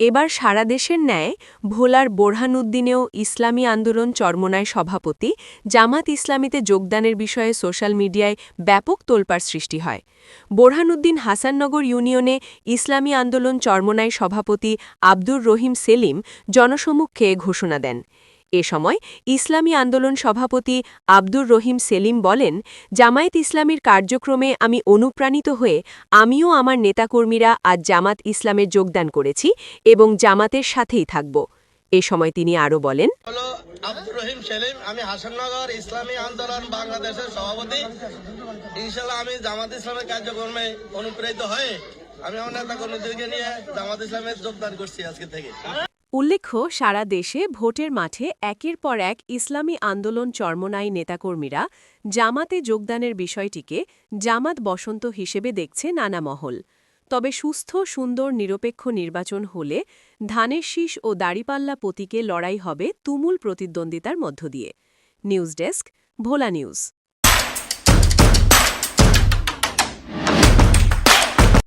এবার সারা দেশের ন্যায় ভোলার বোরহানউদ্দিনেও ইসলামী আন্দোলন চরমোনাই সভাপতি জামাত ইসলামীতে যোগদানের বিষয়ে সোশ্যাল মিডিয়ায় ব্যাপক তোলপাড় সৃষ্টি হয়। বোরহানউদ্দিন হাসাননগর ইউনিয়নে ইসলামী আন্দোলন চরমোনাই সভাপতি আব্দুর রহিম সেলিম জনসমক্ষে ঘোষণা দেন। এ সময় ইসলামী আন্দোলন সভাপতি আব্দুর রহিম সেলিম বলেন, জামায়াত ইসলামীর কার্যক্রমে আমি অনুপ্রাণিত হয়ে আমিও আমার নেতাকর্মীরা আজ জামাত ইসলামে যোগদান করেছি এবং জামাতের সাথেই থাকব। এ সময় তিনি আরও বলেন, আব্দুর রহিম সেলিম, আমি হাসাননগর ইসলামী আন্দোলন বাংলাদেশের সভাপতি। ইনশাল্লাহ আমি জামাত ইসলামের কার্যক্রমে অনুপ্রাণিত হয়ে আমি আমার নেতাকর্মীদেরকে নিয়ে জামাত ইসলামে যোগদান করছি আজকে থেকে। উল্লেখ্য, সারা দেশে ভোটের মাঠে একের পর এক ইসলামী আন্দোলন চরমোনাই নেতাকর্মীরা জামাতে যোগদানের বিষয়টিকে জামাত বসন্ত হিসেবে দেখছে নানা মহল। তবে সুস্থ, সুন্দর, নিরপেক্ষ নির্বাচন হলে ধানের শীষ ও দাড়িপাল্লা প্রতীকে লড়াই হবে তুমুল প্রতিদ্বন্দ্বিতার মধ্য দিয়ে। নিউজ ডেস্ক, ভোলা নিউজ।